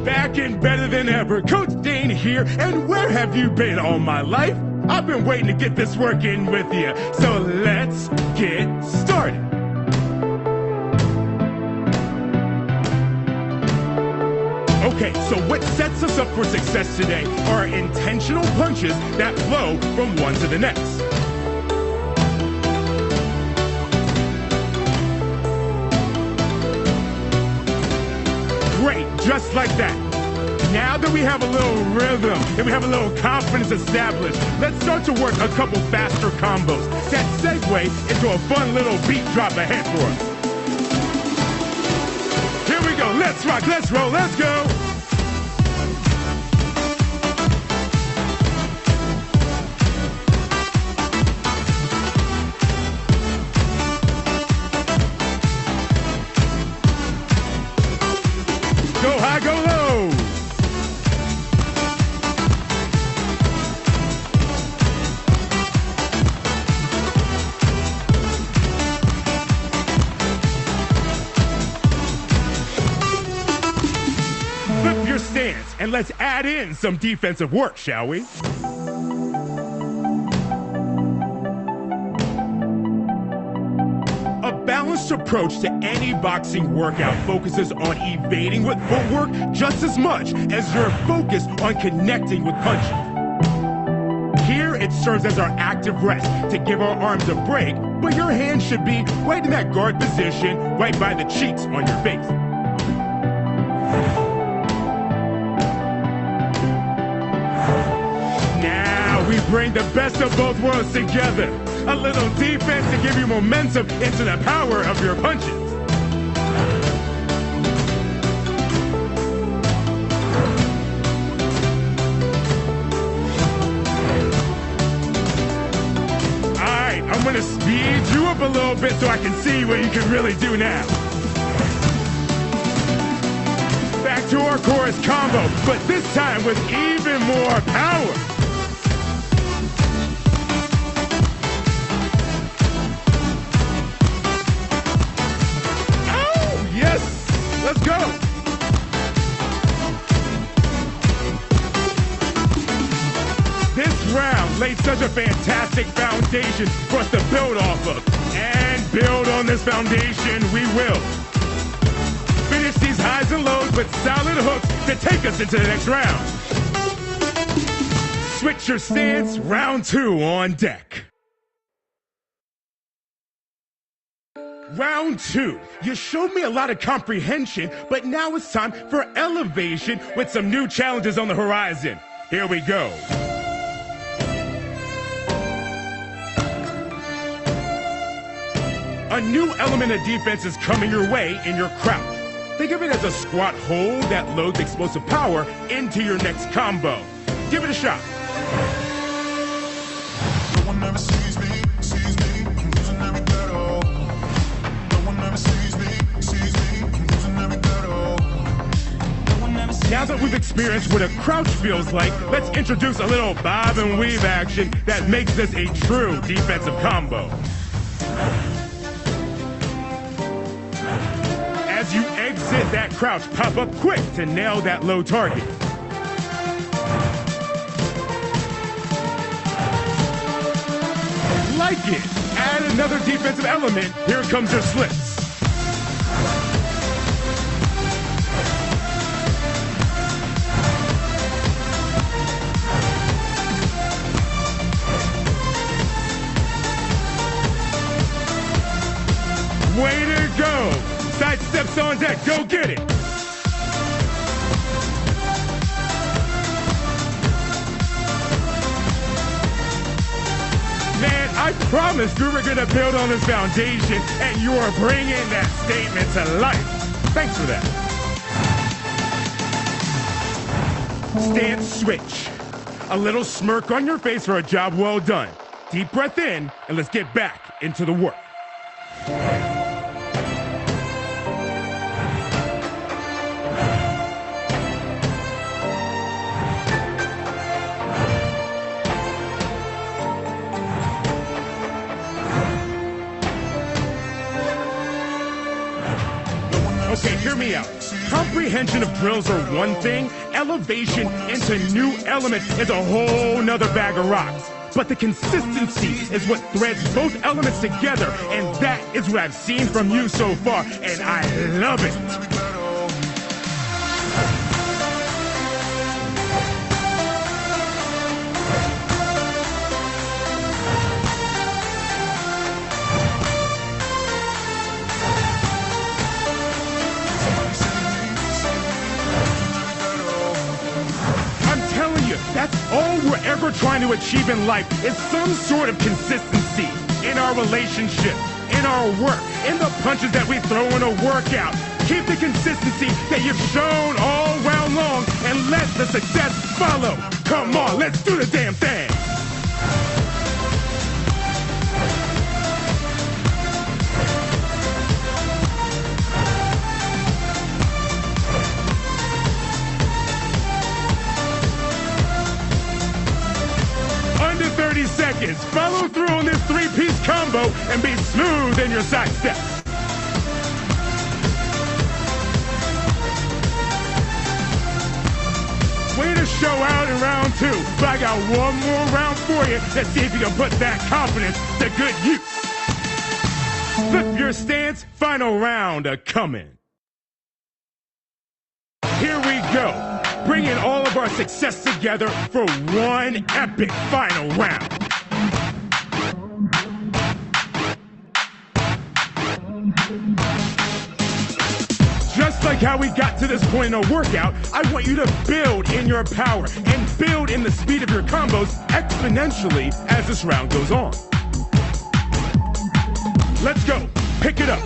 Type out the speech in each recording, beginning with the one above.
Back and better than ever, Coach Dane here, and where have you been all my life? I've been waiting to get this work in with you, so let's get started. Okay, so what sets us up for success today are intentional punches that flow from one to the next. Great, just like that. Now that we have a little rhythm and we have a little confidence established, let's start to work a couple faster combos that segue into a fun little beat drop ahead for us. Here we go, let's rock, let's roll, let's go. Go high, go low. Flip your stance and let's add in some defensive work, shall we? A balanced approach to any boxing workout focuses on evading with footwork just as much as you're focused on connecting with punches. Here, it serves as our active rest to give our arms a break, but your hands should be right in that guard position, right by the cheeks on your face. Now we bring the best of both worlds together. A little defense to give you momentum into the power of your punches. All right, I'm gonna speed you up a little bit so I can see what you can really do now. Back to our chorus combo, but this time with even more power. Let's go. This round laid such a fantastic foundation for us to build off of. And build on this foundation we will. Finish these highs and lows with solid hooks to take us into the next round. Switch your stance, round 2 on deck. Round 2, you showed me a lot of comprehension, but now it's time for elevation with some new challenges on the horizon. Here we go. A new element of defense is coming your way in your crouch. Think of it as a squat hold that loads explosive power into your next combo. Give it a shot. No one ever sees me, I'm losing every battle. Now that we've experienced what a crouch feels like, let's introduce a little bob and weave action that makes this a true defensive combo. As you exit that crouch, pop up quick to nail that low target. Like it. Add another defensive element. Here comes your slips. Way to go. Side steps on deck. Go get it. Man, I promised we were going to build on this foundation, and you are bringing that statement to life. Thanks for that. Stance switch. A little smirk on your face for a job well done. Deep breath in, and let's get back into the work. Okay, hear me me out. Comprehension of drills are one thing, elevation into new elements is a whole nother bag of rocks. But the consistency is what threads both elements together, and that is what I've seen from you so far, and I love it. That's all we're ever trying to achieve in life is some sort of consistency in our relationship, in our work, in the punches that we throw in a workout. Keep the consistency that you've shown all round long and let the success follow. Come on, let's do the damn thing. Under 30 seconds. Follow through on this three-piece combo and be smooth in your side steps. Way to show out in round 2. But I got one more round for you to see if you can put that confidence to good use. Flip your stance. Final round coming. Here we go. Bringing all of our success together for one epic final round. Just like how we got to this point in a workout, I want you to build in your power and build in the speed of your combos exponentially as this round goes on. Let's go. Pick it up.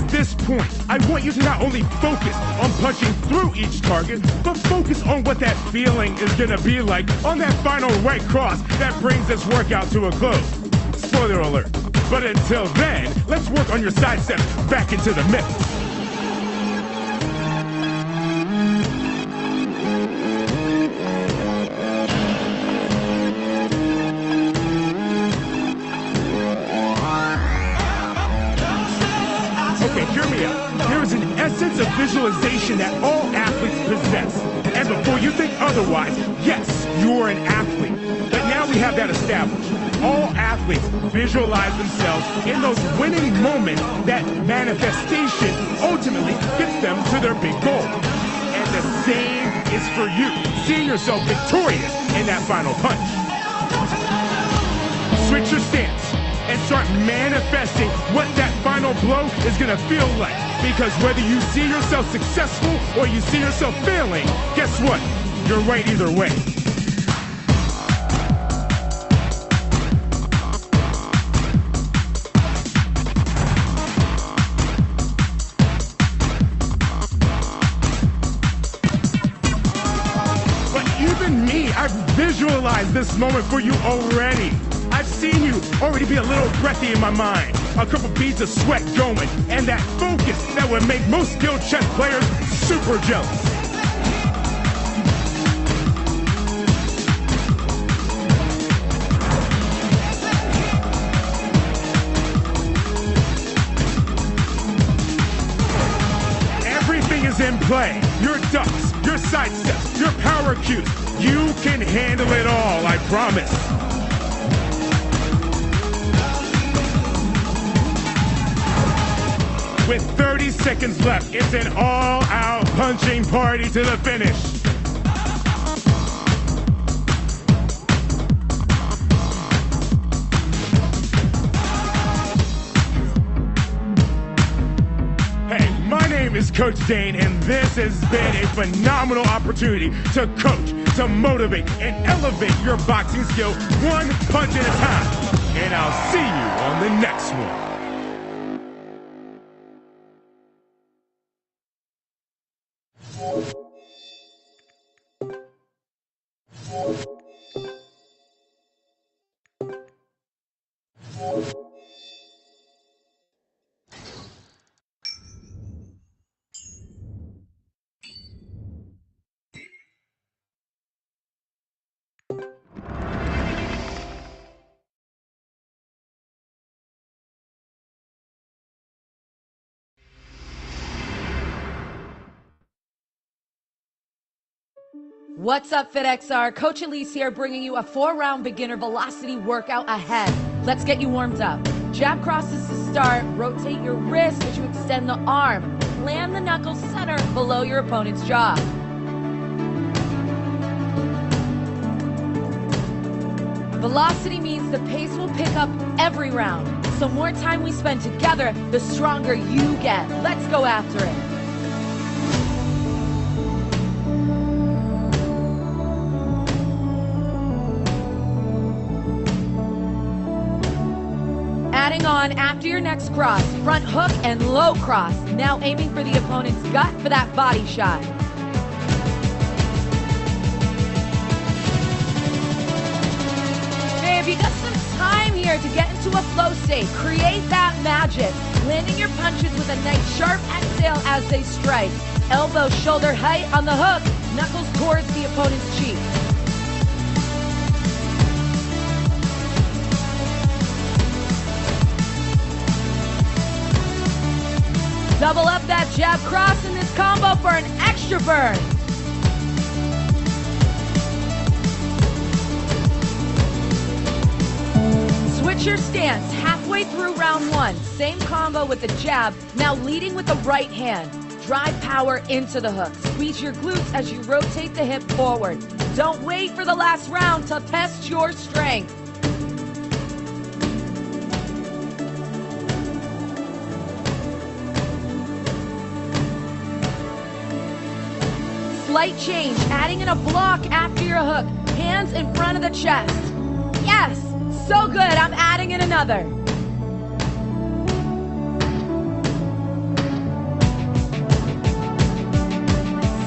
This point, I want you to not only focus on punching through each target, but focus on what that feeling is gonna be like on that final right cross that brings this workout to a close. Spoiler alert. But until then, let's work on your side steps back into the mix. Okay, hear me out. There is an essence of visualization that all athletes possess. And before you think otherwise, yes, you are an athlete. But now we have that established. All athletes visualize themselves in those winning moments that manifestation ultimately gets them to their big goal. And the same is for you, seeing yourself victorious in that final punch. Switch your stance and start manifesting what that final blow is gonna feel like. Because whether you see yourself successful or you see yourself failing, guess what? You're right either way. But even me, I've visualized this moment for you already. I've seen you already be a little breathy in my mind. A couple beads of sweat going, and that focus that would make most skilled chess players super jealous. Everything is in play. Your ducks, your side steps, your power cues. You can handle it all, I promise. With 30 seconds left, it's an all-out punching party to the finish. Hey, my name is Coach Dane, and this has been a phenomenal opportunity to coach, to motivate, and elevate your boxing skill one punch at a time. And I'll see you on the next one. What's up, FitXR? Coach Elise here, bringing you a 4-round beginner velocity workout ahead. Let's get you warmed up. Jab crosses to start. Rotate your wrist as you extend the arm. Land the knuckles center below your opponent's jaw. Velocity means the pace will pick up every round. So more time we spend together, the stronger you get. Let's go after it. Adding on after your next cross, front hook and low cross. Now aiming for the opponent's gut for that body shot. If you got some time here to get into a flow state, create that magic. Landing your punches with a nice sharp exhale as they strike. Elbow shoulder height on the hook, knuckles towards the opponent's cheek. Double up that jab cross in this combo for an extra burn. Switch your stance halfway through round one. Same combo with the jab, now leading with the right hand. Drive power into the hook. Squeeze your glutes as you rotate the hip forward. Don't wait for the last round to test your strength. Slight change, adding in a block after your hook. Hands in front of the chest. Yes! So good, I'm adding in another.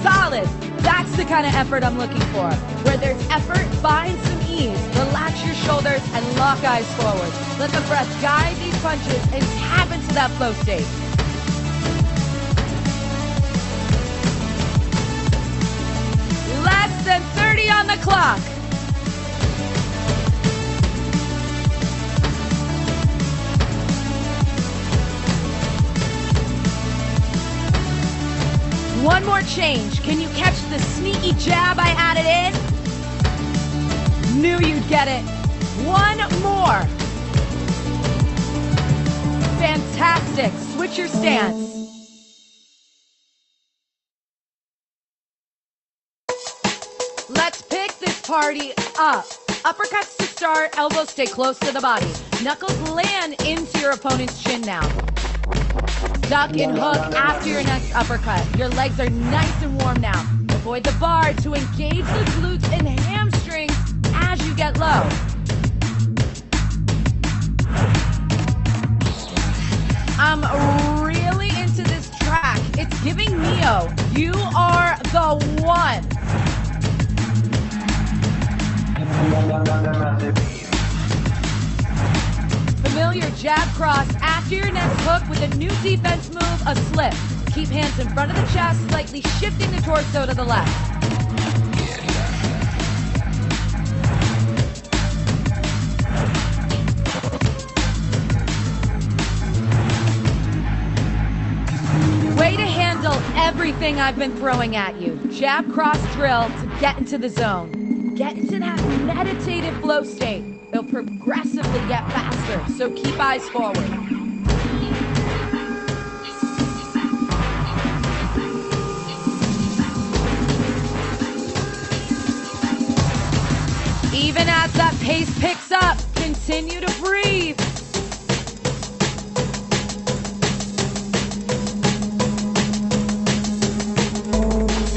Solid. That's the kind of effort I'm looking for. Where there's effort, find some ease. Relax your shoulders and lock eyes forward. Let the breath guide these punches and tap into that flow state. Less than 30 on the clock. One more change. Can you catch the sneaky jab I added in? Knew you'd get it. One more. Fantastic. Switch your stance. Let's pick this party up. Uppercuts to start, elbows stay close to the body. Knuckles land into your opponent's chin now. Duck and hook after your next uppercut. Your legs are nice and warm now. Avoid the bar to engage the glutes and hamstrings as you get low. I'm really into this track. It's giving Neo. You are the one. Familiar jab cross after your next hook with a new defense move, a slip. Keep hands in front of the chest, slightly shifting the torso to the left. Way to handle everything I've been throwing at you. Jab cross drill to get into the zone. Get into that meditative flow state. It'll progressively get faster, so keep eyes forward. Even as that pace picks up, continue to breathe.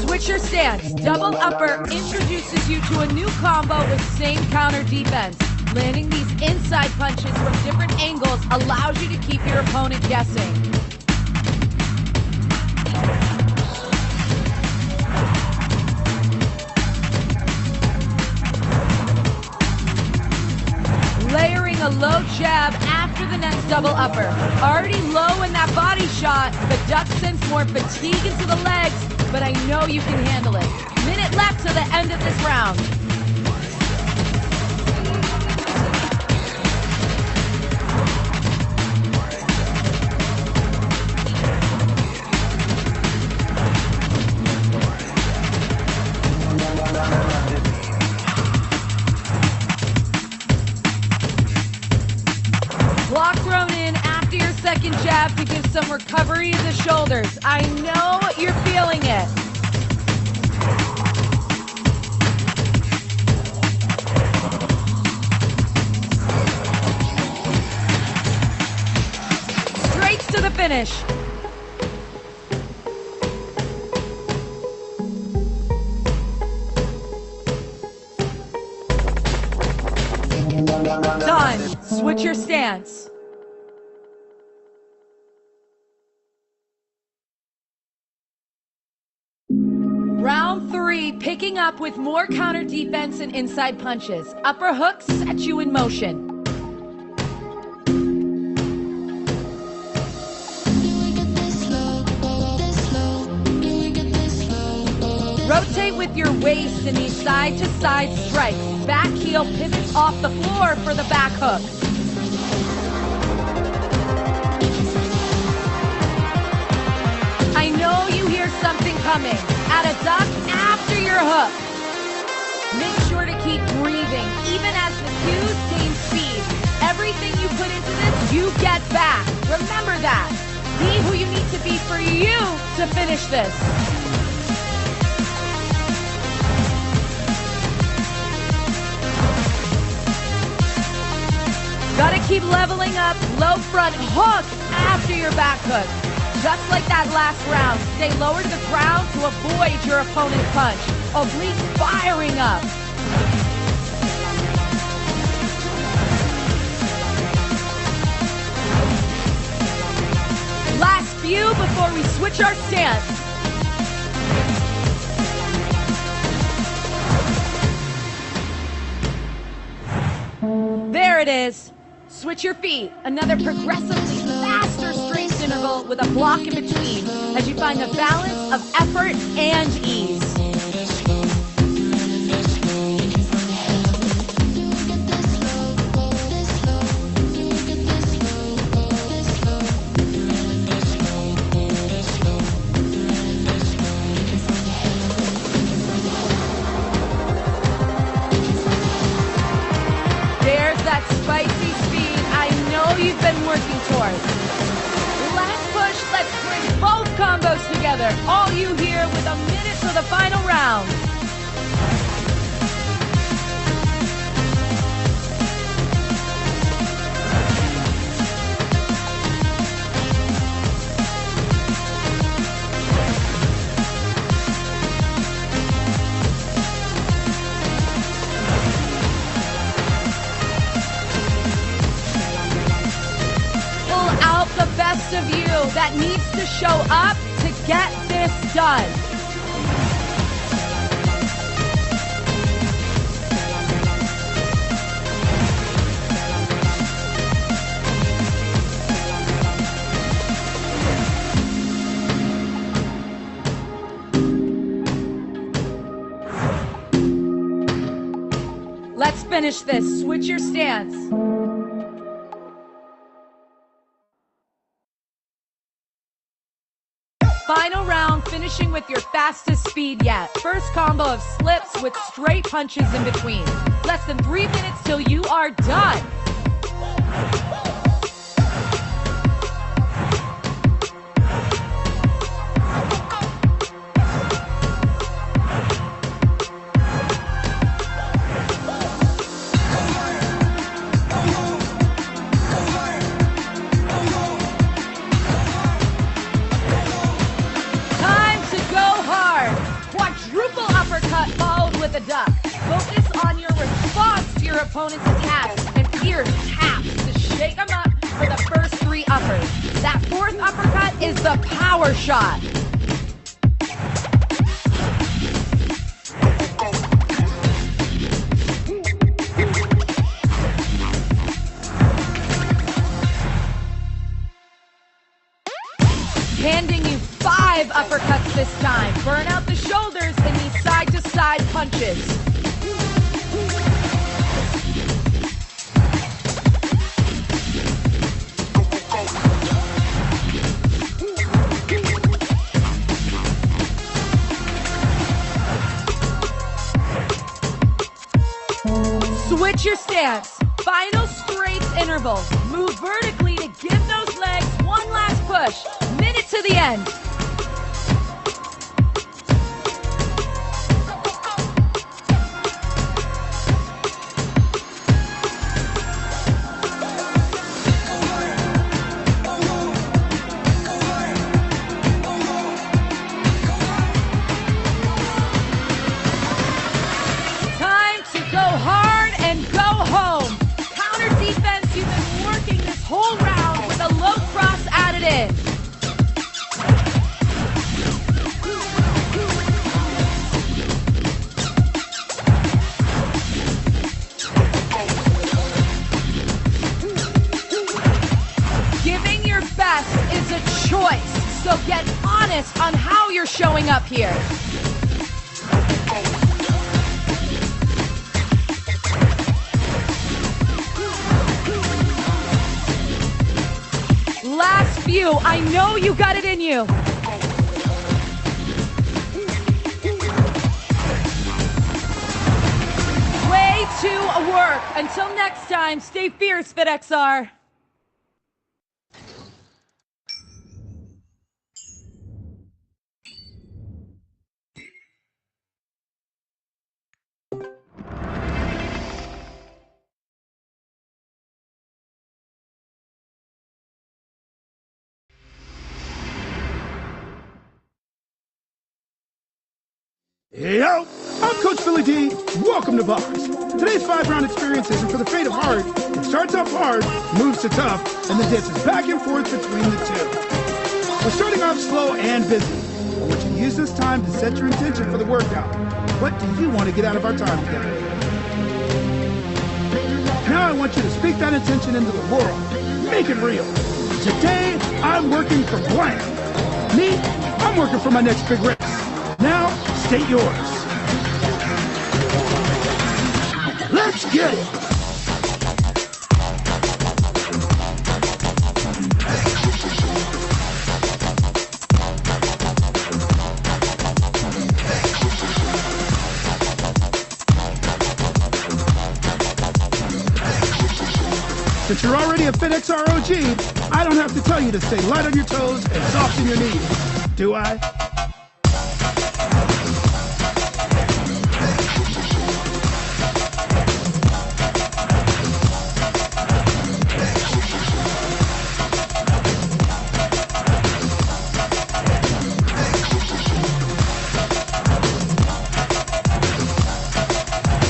Switch your stance. Double upper introduces you to a new combo with same counter defense. Landing these inside punches from different angles allows you to keep your opponent guessing. Layering a low jab after the next double upper. Already low in that body shot, the duck sends more fatigue into the legs, but I know you can handle it. Minute left to the end of this round. Block thrown in after your second jab to give some recovery to the shoulders. I know you're feeling it. Straight to the finish. Done. Switch your stance. Round 3, picking up with more counter defense and inside punches. Upper hooks set you in motion. Rotate with your waist in these side-to-side strikes. Back heel pivots off the floor for the back hook. I know you hear something coming. At a duck after your hook. Make sure to keep breathing, even as the cues gain speed. Everything you put into this, you get back. Remember that. Be who you need to be for you to finish this. Gotta keep leveling up. Low front hook after your back hook. Just like that last round, stay lower to the ground to avoid your opponent's punch. Oblique firing up. Last few before we switch our stance. There it is. Switch your feet. Another progressively faster strength interval with a block in between as you find a balance of effort and ease. There's that spicy speed I know you've been working towards. Last push, let's bring both combos together. All you here with a minute for the final round. Best of you that needs to show up to get this done. Let's finish this. Switch your stance. Final round, finishing with your fastest speed yet. First combo of slips with straight punches in between. Less than 3 minutes till you are done. With a duck. Focus on your response to your opponent's attacks and fierce taps to shake them up for the first 3 uppers. That 4th uppercut is the power shot. Handing you 5 uppercuts this time. Burn out the shoulders in these side-to-side punches. Switch your stance. Final straights intervals. Move vertically to give those legs one last push. Minute to the end. Time to go hard and go home. Counter defense, you've been working this whole round with a low cross added in. Giving your best is a choice, so get honest on how you're showing up here. Last few, I know you got it in you. Way to work. Until next time, stay fierce, FitXR. Yo, I'm Coach Philly D. Welcome to Box. Today's 5-round experience isn't for the faint of heart. It starts off hard, moves to tough, and then dances back and forth between the two. We're starting off slow and busy. I want you to use this time to set your intention for the workout. What do you want to get out of our time together? Now I want you to speak that intention into the world. Make it real. Today, I'm working for blank. Me, I'm working for my next big race. Now, state yours. Let's get it. Since you're already a FitXR OG, I don't have to tell you to stay light on your toes and soft in your knees, do I?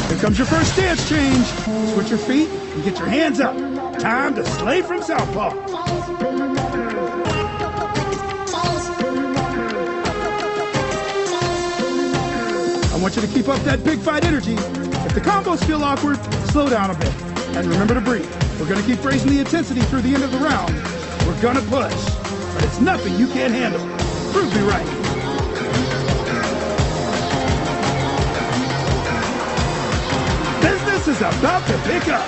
Here comes your first stance change. Switch your feet and get your hands up. Time to slay from southpaw. I want you to keep up that big fight energy. If the combos feel awkward, slow down a bit. And remember to breathe. We're going to keep raising the intensity through the end of the round. We're going to push. But it's nothing you can't handle. Prove me right. Business is about to pick up.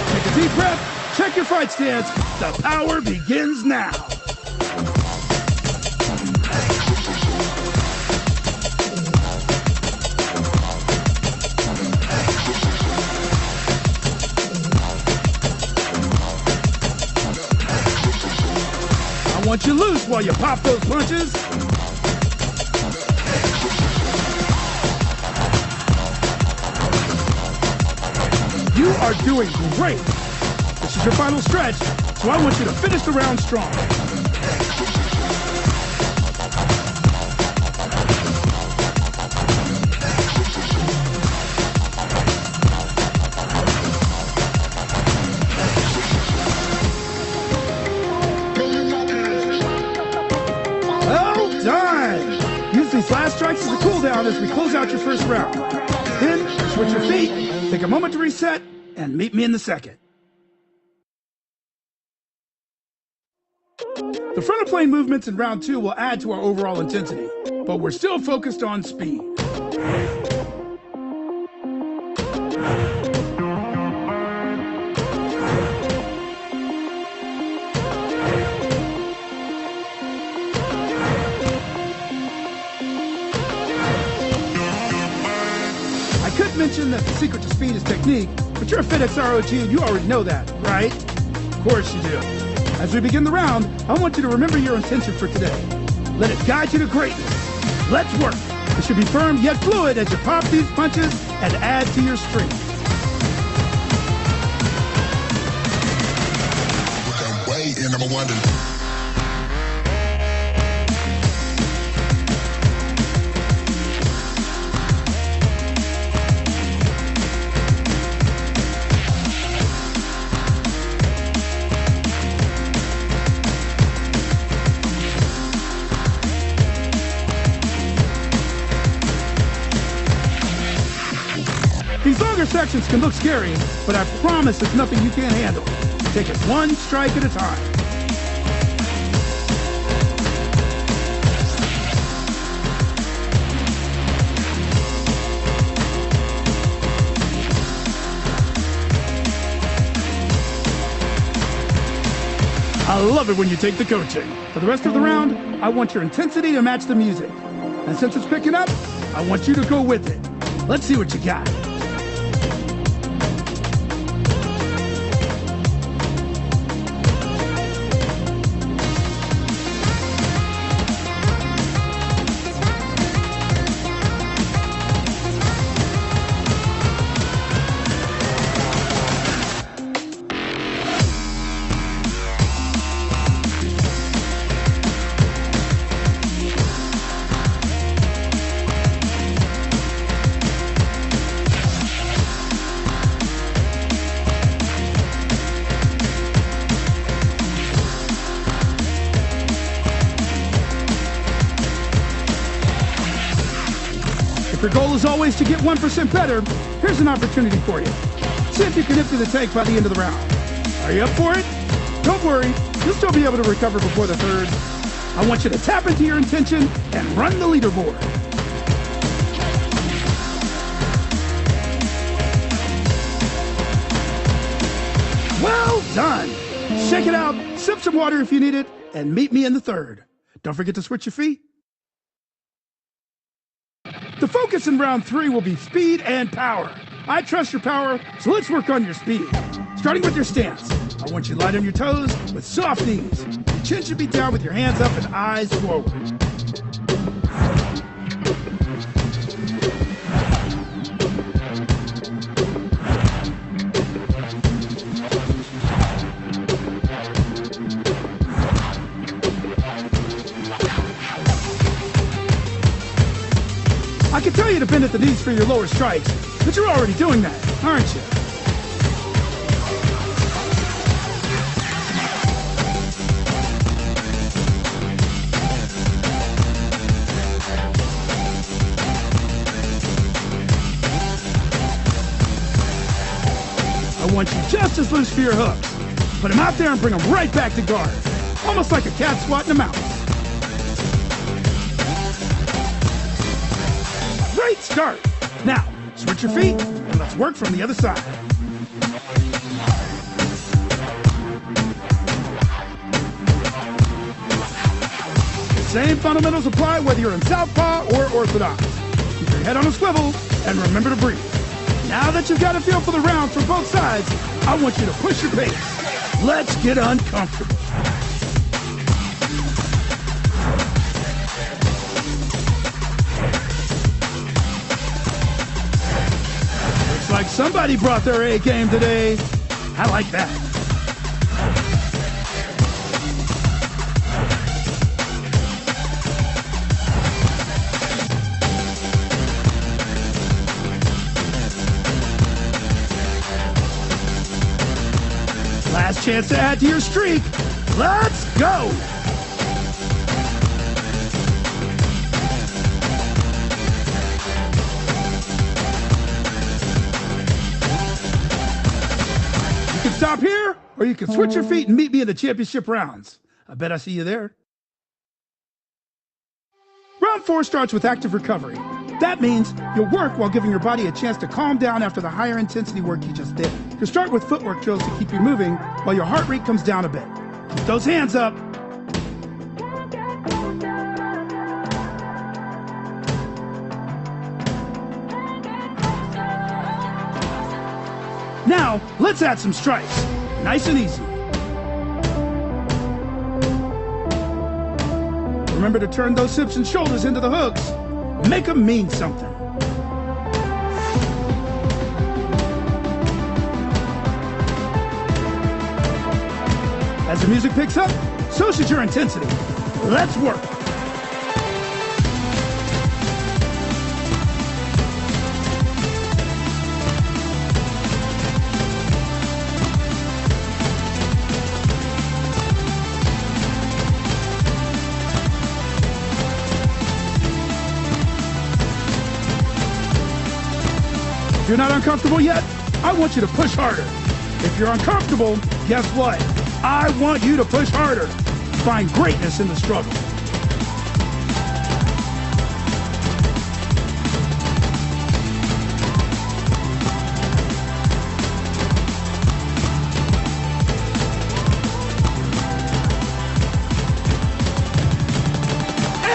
Take a deep breath, check your fight stance. The power begins now. I want you loose while you pop those punches. You are doing great. This is your final stretch, so I want you to finish the round strong. Well done. Use these last strikes as a cool down as we close out your first round. Then switch your feet, take a moment to reset, and meet me in the second. The frontal plane movements in round 2 will add to our overall intensity, but we're still focused on speed. I could mention that that the secret to speed is technique, but you're a FitXR OG and you already know that, right? Of course you do. As we begin the round, I want you to remember your intention for today. Let it guide you to greatness. Let's work. It should be firm yet fluid as you pop these punches and add to your strength. And I'm wondering. These longer sections can look scary, but I promise it's nothing you can't handle. Take it one strike at a time. I love it when you take the coaching. For the rest of the round, I want your intensity to match the music. And since it's picking up, I want you to go with it. Let's see what you got. If your goal is always to get 1% better, here's an opportunity for you. See if you can empty the tank by the end of the round. Are you up for it? Don't worry, you'll still be able to recover before the third. I want you to tap into your intention and run the leaderboard. Well done. Shake it out, sip some water if you need it, and meet me in the third. Don't forget to switch your feet. The focus in round 3 will be speed and power. I trust your power, so let's work on your speed. Starting with your stance, I want you light on your toes with soft knees. Your chin should be down with your hands up and eyes forward. I can tell you to bend at the knees for your lower strikes, but you're already doing that, aren't you? I want you just as loose for your hooks. Put them out there and bring them right back to guard. Almost like a cat swatting a mouse. Great start. Now, switch your feet and let's work from the other side. The same fundamentals apply whether you're in southpaw or orthodox. Keep your head on a swivel and remember to breathe. Now that you've got a feel for the round from both sides, I want you to push your pace. Let's get uncomfortable. Looks like somebody brought their A game today. I like that. Last chance to add to your streak. Let's go! You can stop here, or you can switch your feet and meet me in the championship rounds. I bet I see you there. Round 4 starts with active recovery. That means you'll work while giving your body a chance to calm down after the higher intensity work you just did. You'll start with footwork drills to keep you moving while your heart rate comes down a bit. Keep those hands up. Now, let's add some strikes. Nice and easy. Remember to turn those hips and shoulders into the hooks. Make them mean something. As the music picks up, so should your intensity. Let's work. If you're not uncomfortable yet, I want you to push harder. If you're uncomfortable, guess what? I want you to push harder. Find greatness in the struggle.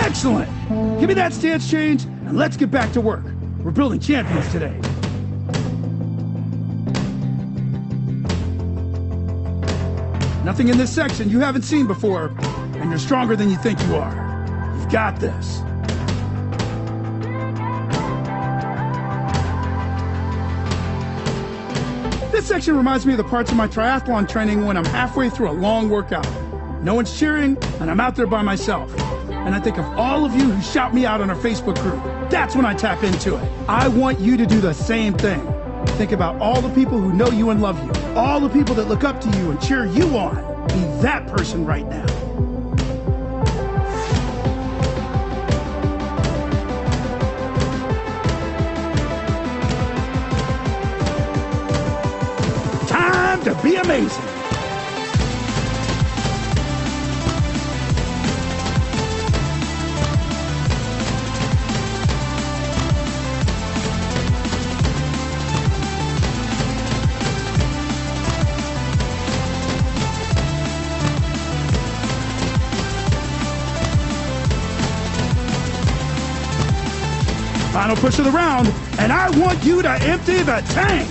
Excellent. Give me that stance change and let's get back to work. We're building champions today. Nothing in this section you haven't seen before, and you're stronger than you think you are. You've got this. This section reminds me of the parts of my triathlon training when I'm halfway through a long workout. No one's cheering, and I'm out there by myself. And I think of all of you who shout me out on our Facebook group. That's when I tap into it. I want you to do the same thing. Think about all the people who know you and love you. All the people that look up to you and cheer you on. Be that person right now. Time to be amazing. Final push of the round, and I want you to empty the tank.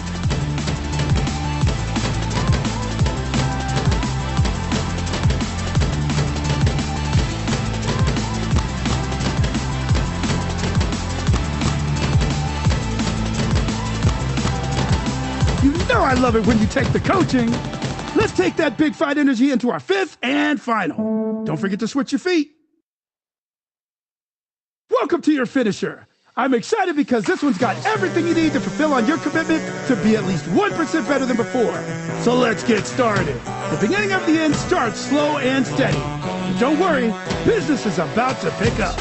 You know I love it when you take the coaching. Let's take that big fight energy into our fifth and final. Don't forget to switch your feet. Welcome to your finisher. I'm excited because this one's got everything you need to fulfill on your commitment to be at least 1% better than before. So let's get started. The beginning of the end starts slow and steady. But don't worry, business is about to pick up.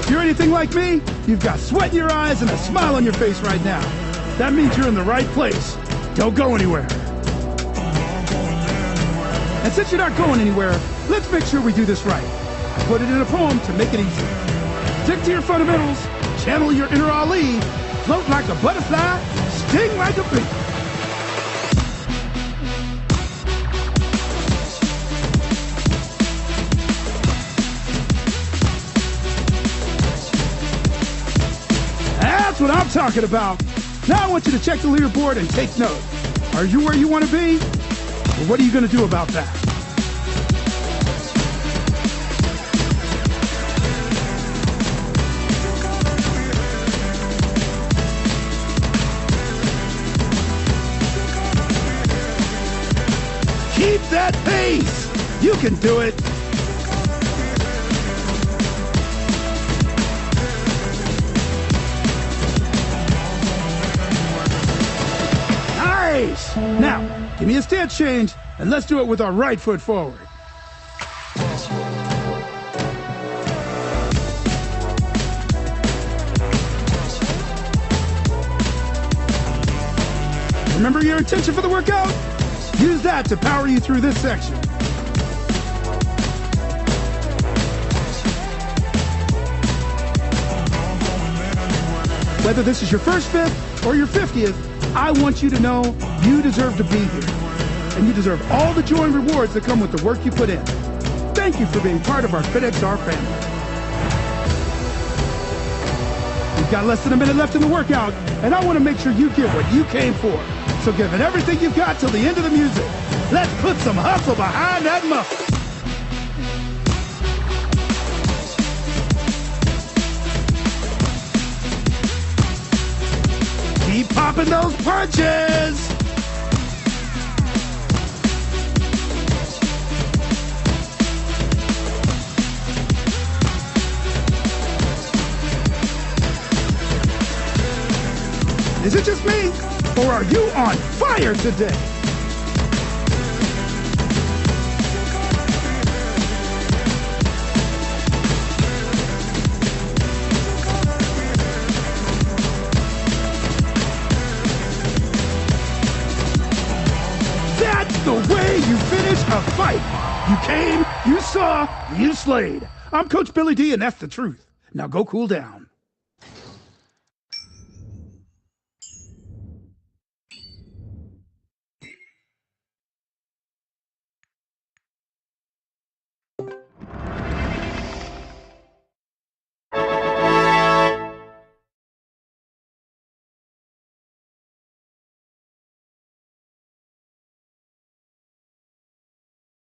If you're anything like me, you've got sweat in your eyes and a smile on your face right now. That means you're in the right place. Don't go anywhere. And since you're not going anywhere, let's make sure we do this right. I put it in a poem to make it easy. Stick to your fundamentals, channel your inner Ali, float like a butterfly, sting like a bee. That's what I'm talking about. Now I want you to check the leaderboard and take note. Are you where you want to be? Or what are you going to do about that? Keep that pace. You can do it. Now, give me a stance change, and let's do it with our right foot forward. Remember your intention for the workout? Use that to power you through this section. Whether this is your first fifth or your 50th, I want you to know you deserve to be here. And you deserve all the joy and rewards that come with the work you put in. thank you for being part of our FitXR family. We've got less than a minute left in the workout, and I want to make sure you get what you came for. So give it everything you've got till the end of the music. Let's put some hustle behind that muscle. Keep popping those punches. Is it just me, or are you on fire today? That's the way you finish a fight. You came, you saw, you slayed. I'm Coach Billy D, and that's the truth. Now go cool down.